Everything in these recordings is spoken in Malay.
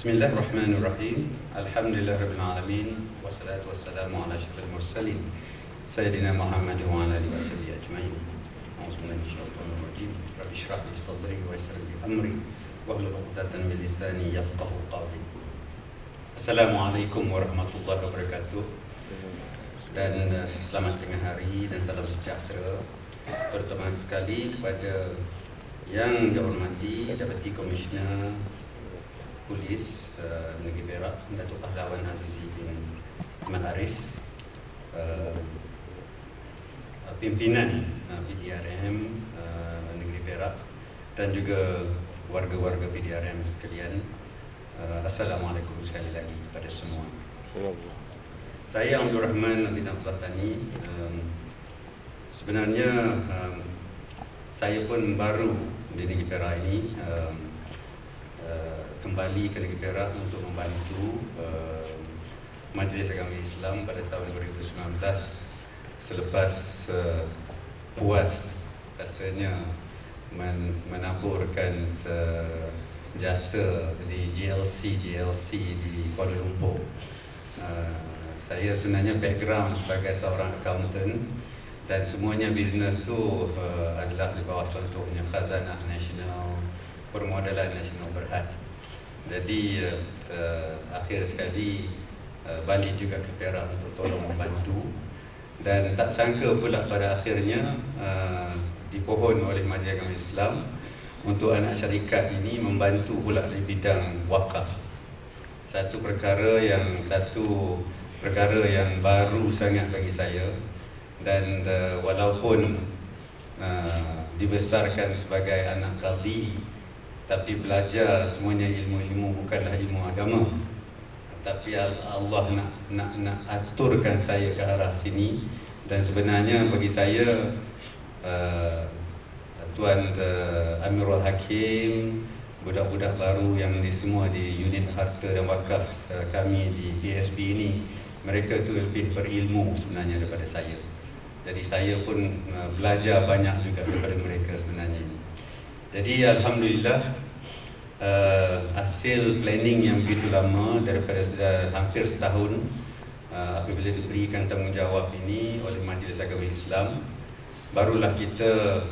Bismillahirrahmanirrahim. Alhamdulillahirabbil alamin wassalatu wassalamu ala asyrafil mursalin sayyidina Muhammad wa ala alihi washabbihi ajmain. A'udzubillahi minasyaitonir rajim. Rabbi shrah li sadri wa yassir li amri wahlul 'uqdatam min lisani yafqahu qawli. Assalamualaikum warahmatullahi wabarakatuh. Dan selamat tengah hari dan salam sejahtera terutama sekali kepada yang dihormati Deputi Komisioner Polis Negeri Perak, Datuk Pahlawan Azizi bin Ahmad Aris, pimpinan PDRM Negeri Perak dan juga warga-warga PDRM sekalian. Assalamualaikum sekali lagi kepada semua. Saya Abdul Rahman bin Abdullah Thani. Sebenarnya saya pun baru di Negeri Perak ini, kembali ke Negeri Perak untuk membantu Majlis Agama Islam pada tahun 2019 selepas puas rasanya menaburkan jasa di GLC di Kuala Lumpur. Saya sebenarnya background sebagai seorang accountant dan semuanya bisnes tu adalah di bawah contohnya Khazanah Nasional, Permodalan Nasional Berhad. Jadi akhir sekali balik juga ke Perak untuk tolong membantu. Dan tak sangka pula pada akhirnya dipohon oleh Majlis Agama Islam untuk anak syarikat ini membantu pula di bidang wakaf. Satu perkara yang baru sangat bagi saya. Dan walaupun dibesarkan sebagai anak qadhi, tapi belajar semuanya ilmu-ilmu bukanlah ilmu agama. Tapi Allah nak aturkan saya ke arah sini. Dan sebenarnya bagi saya Tuan Amirul Hakim, budak-budak baru yang semua di unit harta dan wakaf kami di PSB ini, mereka tu lebih berilmu sebenarnya daripada saya. Jadi saya pun belajar banyak juga daripada mereka sebenarnya. Jadi Alhamdulillah, hasil planning yang begitu lama daripada hampir setahun, apabila diberikan tanggungjawab ini oleh Majlis Agama Islam, barulah kita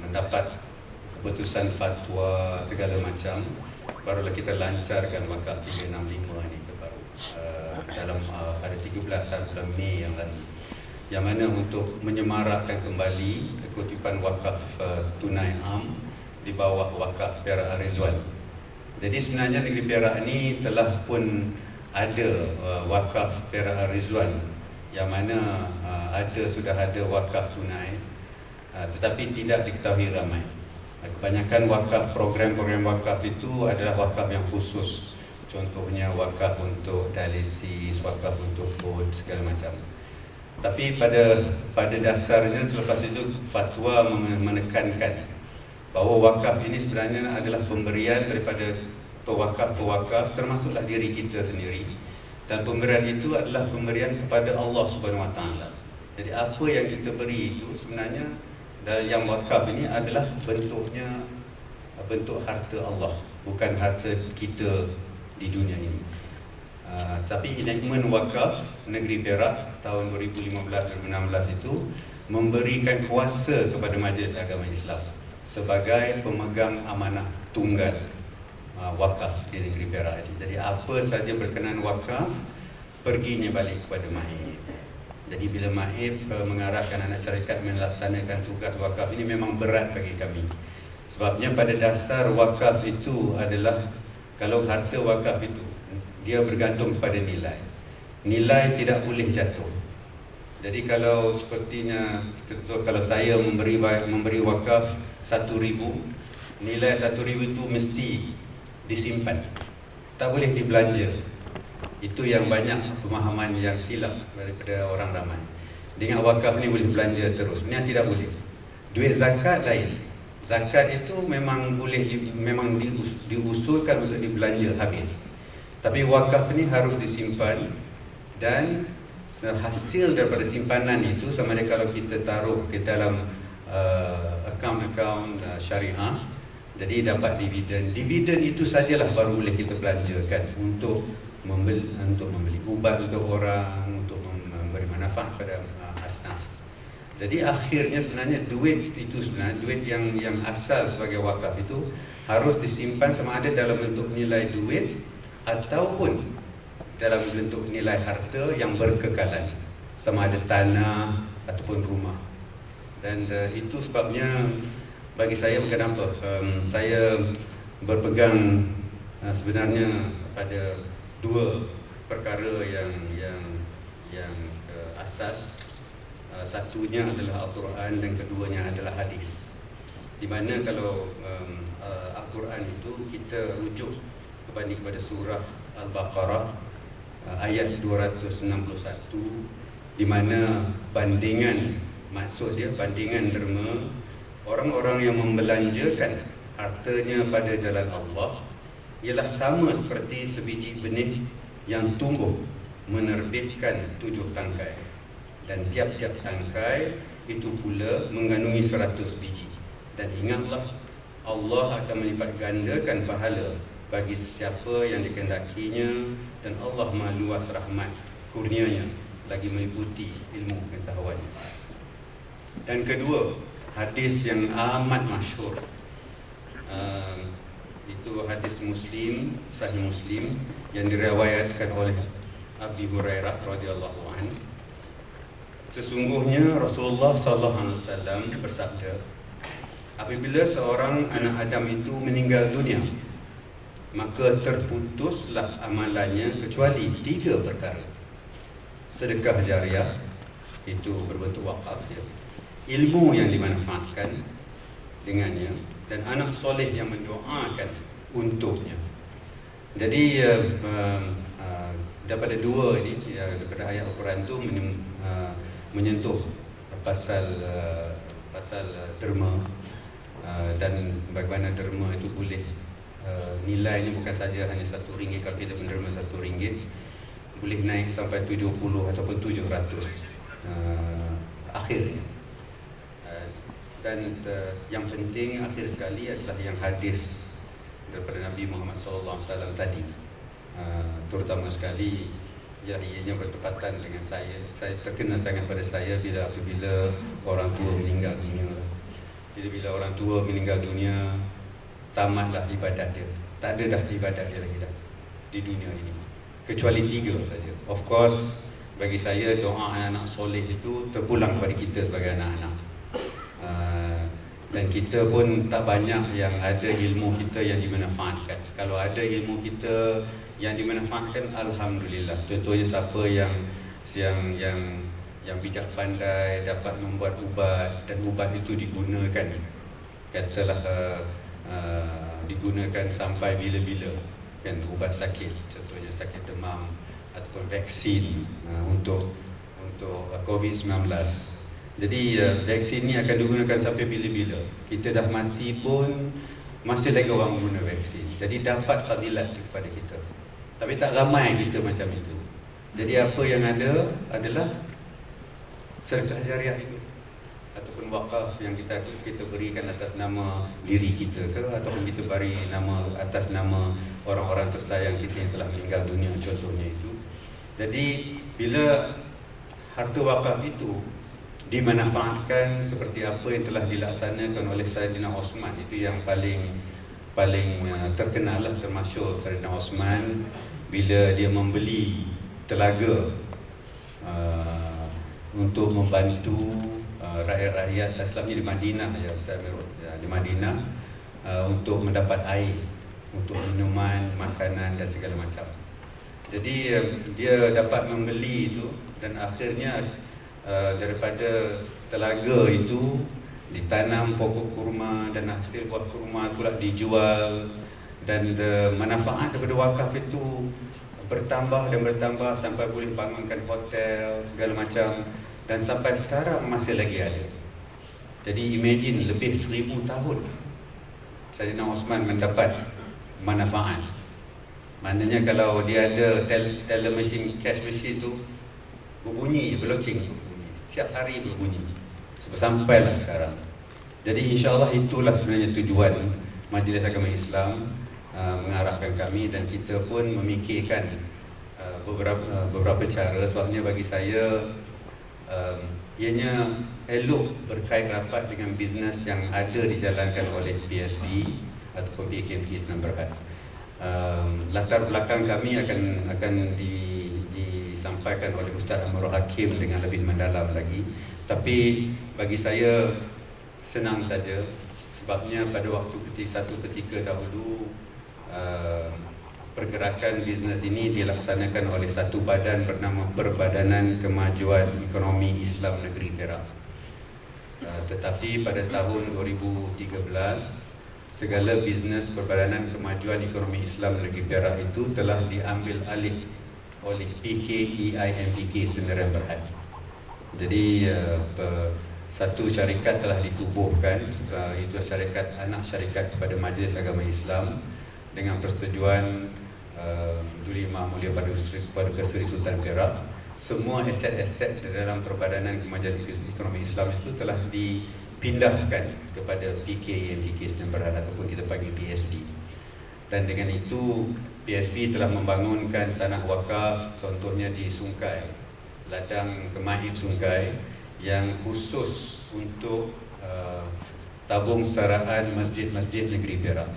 mendapat keputusan fatwa segala macam. Barulah kita lancarkan wakaf 365 ini baru dalam pada 13 hari bulan Mei yang lalu, yang mana untuk menyemarakkan kembali kutipan wakaf tunai am di bawah wakaf Perak Rizwan. Jadi sebenarnya Negeri Perak ini telah pun ada wakaf Perak Rizwan, yang mana sudah ada wakaf tunai, tetapi tidak diketahui ramai. Kebanyakan wakaf, program-program wakaf itu adalah wakaf yang khusus. Contohnya wakaf untuk dialisis, wakaf untuk food, segala macam. Tapi pada dasarnya selepas itu fatwa menekankan bahawa wakaf ini sebenarnya adalah pemberian daripada pewakaf, termasuklah diri kita sendiri. Dan pemberian itu adalah pemberian kepada Allah Subhanahu Wa Taala. Jadi apa yang kita beri itu sebenarnya, dan yang wakaf ini adalah bentuk harta Allah, bukan harta kita di dunia ini. Tapi enactment wakaf Negeri Perak tahun 2015-2016 itu memberikan kuasa kepada Majlis Agama Islam sebagai pemegang amanah tunggal wakaf di Negeri Perak ini. Jadi apa saja berkenaan wakaf, perginya balik kepada MAIF. Jadi bila MAIF mengarahkan anak syarikat melaksanakan tugas wakaf ini, memang berat bagi kami. Sebabnya pada dasar wakaf itu adalah, kalau harta wakaf itu dia bergantung kepada nilai. Nilai tidak boleh jatuh. Jadi kalau sepertinya, kalau saya memberi wakaf 1,000, nilai 1,000 itu mesti disimpan, tak boleh dibelanja. Itu yang banyak pemahaman yang silap daripada orang ramai. Dengan wakaf ni boleh belanja terus. Ini tidak boleh. Duit zakat lain. Zakat itu memang boleh memang diusulkan untuk dibelanja habis. Tapi wakaf ni harus disimpan, dan hasil daripada simpanan itu, sama ada kalau kita taruh ke dalam akaun syariah, Jadi dapat dividen. Dividen itu sajalah baru boleh kita belanjakan untuk membeli ubat untuk orang, untuk memberi manfaat pada asnaf. Jadi akhirnya sebenarnya duit itu sebenarnya duit yang asal sebagai wakaf itu harus disimpan sama ada dalam bentuk nilai duit ataupun dalam bentuk nilai harta yang berkekalan, sama ada tanah ataupun rumah. Dan itu sebabnya bagi saya bukan apa, saya berpegang sebenarnya pada dua perkara yang asas. Satunya adalah Al-Quran dan keduanya adalah hadis. Di mana kalau Al-Quran itu kita rujuk kepada surah Al-Baqarah ayat 261, di mana bandingan, maksud dia bandingan derma orang-orang yang membelanjakan hartanya pada jalan Allah ialah sama seperti sebiji benih yang tumbuh menerbitkan 7 tangkai, dan tiap-tiap tangkai itu pula mengandungi 100 biji. Dan ingatlah, Allah akan melipat gandakan pahala bagi sesiapa yang dikehendakinya, dan Allah Maha Luas rahmat kurnianya lagi meliputi ilmu pengetahuan. Dan kedua, hadis yang amat masyhur, itu hadis Muslim, Sahih Muslim, yang diriwayatkan oleh Abi Hurairah radhiyallahu anhu. Sesungguhnya Rasulullah sallallahu alaihi wasallam bersabda, apabila seorang anak Adam itu meninggal dunia, maka terputuslah amalannya kecuali 3 perkara. Sedekah jariah, itu berbentuk wakaf dia, ilmu yang dimanfaatkan dengannya, dan anak soleh yang mendoakan untuknya. Jadi daripada dua ini, daripada ayat Al-Quran itu menyentuh pasal derma, dan bagaimana derma itu boleh nilainya bukan saja hanya RM1. Kalau kita menerima RM1, boleh naik sampai 70 ataupun 700 akhirnya. Dan yang penting akhir sekali adalah yang hadis daripada Nabi Muhammad SAW tadi, terutama sekali yang ianya bertepatan dengan saya. Saya terkena sangat pada saya apabila orang tua meninggal dunia. Jadi bila orang tua meninggal dunia, tamatlah ibadat dia. Tak ada dah ibadat dia lagi dah di dunia ini, kecuali 3 saja. Of course, bagi saya doa anak-anak soleh itu terpulang kepada kita sebagai anak-anak. Dan kita pun tak banyak yang ada ilmu kita yang dimanfaatkan. Kalau ada ilmu kita yang dimanfaatkan, alhamdulillah. Contohnya siapa yang bijak pandai dapat membuat ubat, dan ubat itu digunakan, katalah digunakan sampai bila-bila, kan, ubat sakit, contohnya sakit demam ataupun vaksin untuk COVID-19. Jadi vaksin ni akan digunakan sampai bila-bila. Kita dah mati pun masih lagi orang guna vaksin. Jadi dapat fadilat kepada kita. Tapi tak ramai kita macam itu. Jadi apa yang ada adalah sedekah jariah itu, ataupun wakaf yang kita berikan atas nama diri kita ke, ataupun kita beri nama atas nama orang-orang tersayang kita yang telah meninggal dunia, contohnya itu. Jadi bila harta wakaf itu dimanfaatkan seperti apa yang telah dilaksanakan oleh Sayyidina Osman, itu yang paling terkenal lah, termasyhur Sayyidina Osman bila dia membeli telaga untuk membantu rakyat-rakyat Islamnya di Madinah, di Madinah, untuk mendapat air untuk minuman, makanan dan segala macam. Jadi dia dapat membeli itu, dan akhirnya daripada telaga itu ditanam pokok kurma, dan hasil buah kurma pula dijual, dan manfaat daripada wakaf itu bertambah dan bertambah sampai boleh bangunkan hotel segala macam, dan sampai sekarang masih lagi ada. Jadi imagine lebih 1000 tahun Sayyidina Osman mendapat manfaat. Maknanya kalau dia ada teller machine, cash machine tu berbunyi, berloceng, setiap hari berbunyi, sampailah sekarang. Jadi insyaAllah itulah sebenarnya tujuan Majlis Agama Islam mengarahkan kami, dan kita pun memikirkan beberapa cara. Sebabnya bagi saya ianya elok berkait rapat dengan bisnes yang ada dijalankan oleh PSB ataupun PKP Senang Berhad. Latar belakang kami akan disampaikan oleh Ustaz Amirul Hakim dengan lebih mendalam lagi. Tapi bagi saya senang saja, sebabnya pada satu ketika dahulu pergerakan bisnes ini dilaksanakan oleh satu badan bernama Perbadanan Kemajuan Ekonomi Islam Negeri Perak. Tetapi pada tahun 2013, segala bisnes Perbadanan Kemajuan Ekonomi Islam Negeri Perak itu telah diambil alih oleh PKEIMPK Sdn Berhad. Jadi satu syarikat telah ditubuhkan, itu syarikat anak syarikat kepada Majlis Agama Islam, dengan persetujuan Duli Imam Mulia Paduka Seri Sultan Perak. Semua aset-aset dalam Perbadanan Kemajuan Ekonomi Islam itu telah dipindahkan kepada PKEIMPK Sdn Berhad ataupun kita panggil PSB. Dan dengan itu PSB telah membangunkan tanah wakaf, contohnya di Sungkai, Ladang Kemaib Sungkai, yang khusus untuk tabung saraan masjid-masjid negeri Perak.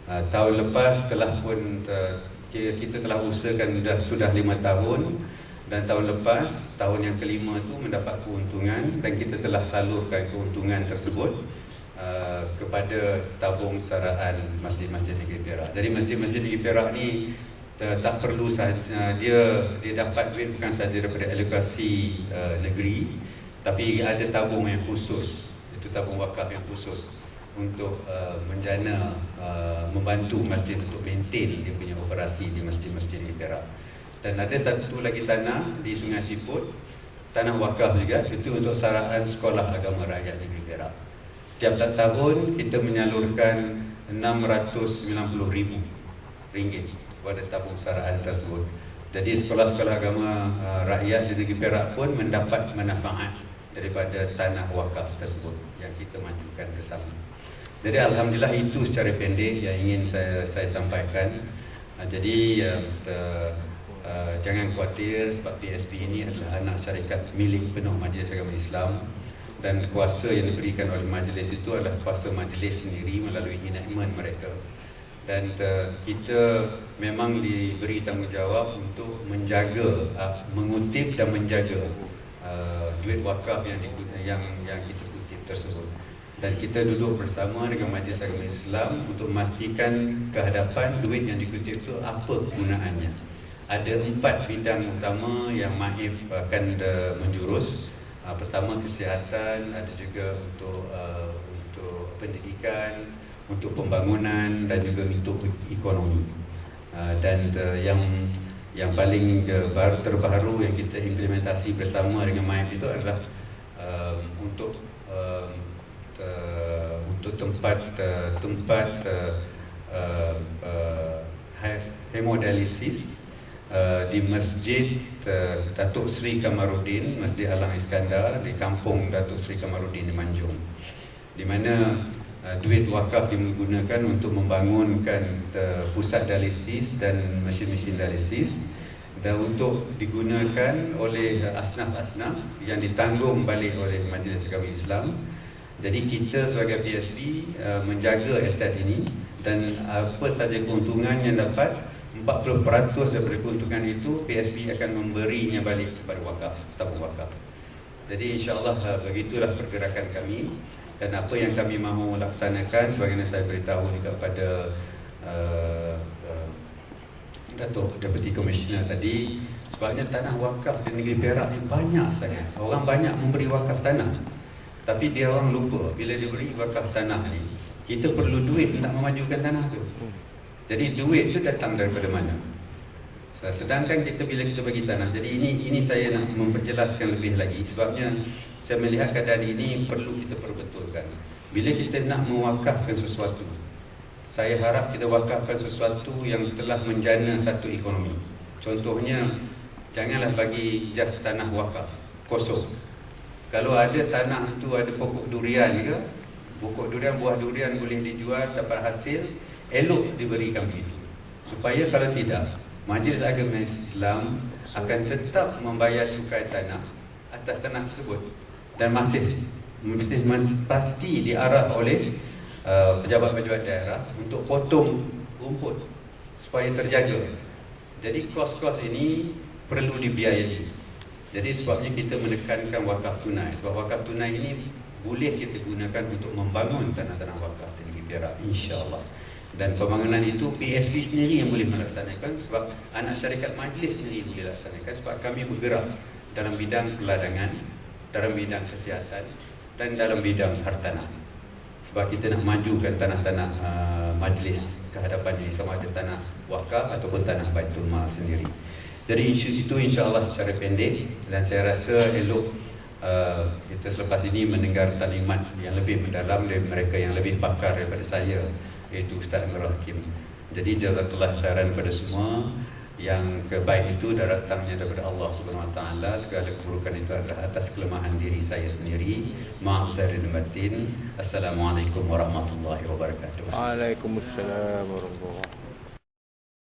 Tahun lepas kita telah usahakan sudah 5 tahun, dan tahun lepas, tahun yang kelima itu mendapat keuntungan, dan kita telah salurkan keuntungan tersebut kepada tabung saraan masjid-masjid negeri Perak. Jadi masjid-masjid negeri Perak ni tak perlu sahaja dia dapat duit bukan sahaja daripada alokasi negeri, tapi ada tabung yang khusus, itu tabung wakaf yang khusus untuk menjana membantu masjid untuk maintain dia punya operasi di masjid-masjid di Perak. Dan ada satu lagi tanah di Sungai Siput, tanah wakaf juga, itu untuk saraan sekolah agama rakyat negeri Perak. Tiap tahun kita menyalurkan RM690,000 kepada tabung saraan tersebut. Jadi sekolah-sekolah agama rakyat di negeri Perak pun mendapat manfaat daripada tanah wakaf tersebut yang kita majukan bersama. Jadi alhamdulillah, itu secara pendek yang ingin saya sampaikan. Jadi jangan khawatir, sebab PSB ini adalah anak syarikat milik penuh Majlis Agama Islam, dan kuasa yang diberikan oleh majlis itu adalah kuasa majlis sendiri melalui enactment mereka. Dan kita memang diberi tanggungjawab untuk menjaga, mengutip dan menjaga duit wakaf yang kita kutip tersebut. Dan kita duduk bersama dengan Majlis Agama Islam untuk memastikan kehadapan duit yang dikutip itu apa kegunaannya. Ada 4 bidang utama yang MAIF akan menjurus. Pertama, kesihatan, ada juga untuk pendidikan, untuk pembangunan, dan juga untuk ekonomi. Dan yang paling terbaru yang kita implementasi bersama dengan MAIF itu adalah untuk tempat hemodialisis di Masjid Datuk Seri Kamarudin, Masjid Alang Iskandar di kampung Datuk Seri Kamarudin di Manjung, di mana duit wakaf digunakan untuk membangunkan pusat dialisis dan mesin-mesin dialisis, dan untuk digunakan oleh asnaf-asnaf yang ditanggung balik oleh Majlis Agama Islam. Jadi kita sebagai PSB menjaga aset ini, dan apa saja keuntungan yang dapat, 40% daripada keuntungan itu PSB akan memberinya balik kepada wakaf, tabung wakaf. Jadi insya-Allah begitulah pergerakan kami, dan apa yang kami mahu laksanakan sebagaimana saya beritahu juga kepada Datuk Deputy Commissioner tadi, sebabnya tanah wakaf di negeri Perak ni banyak sangat. Orang banyak memberi wakaf tanah, tapi dia orang lupa bila dia beri wakaf tanah ni, kita perlu duit untuk memajukan tanah tu. Jadi duit tu datang daripada mana? Sedangkan bila kita bagi tanah, jadi ini saya nak memperjelaskan lebih lagi, sebabnya saya melihat keadaan ini perlu kita perbetulkan. Bila kita nak mewakafkan sesuatu, saya harap kita wakafkan sesuatu yang telah menjana satu ekonomi. Contohnya, janganlah bagi just tanah wakaf kosong. Kalau ada tanah itu ada pokok durian ke, pokok durian, buah durian boleh dijual, dapat hasil, elok diberikan begitu. Supaya kalau tidak, Majlis Agama Islam akan tetap membayar cukai tanah atas tanah tersebut, dan masih pasti diarah oleh pejabat-pejabat daerah untuk potong rumput supaya terjaga. Jadi kos-kos ini perlu dibiayai. Jadi sebabnya kita menekankan wakaf tunai. Sebab wakaf tunai ini boleh kita gunakan untuk membangun tanah-tanah wakaf di negeri Perak, insya-Allah. Dan pembangunan itu PSB sendiri yang boleh melaksanakan, sebab anak syarikat majlis sendiri boleh laksanakan, sebab kami bergerak dalam bidang peladangan, dalam bidang kesihatan dan dalam bidang hartanah. Sebab kita nak majukan tanah-tanah majlis ke hadapannya, sama ada tanah wakaf ataupun tanah Baitul Mal sendiri. Jadi isu itu insya-Allah secara pendek, dan saya rasa elok kita selepas ini mendengar taklimat yang lebih mendalam dari mereka yang lebih pakar daripada saya, iaitu Ustaz Amirul Hakim. Jadi jazakallah khairan kepada semua. Yang kebaik itu datangnya daripada Allah Subhanahu Wa Taala. Segala keburukan itu adalah atas kelemahan diri saya sendiri. Maaf zahir dan batin. Assalamualaikum warahmatullahi wabarakatuh. Waalaikumsalam warahmatullahi wabarakatuh.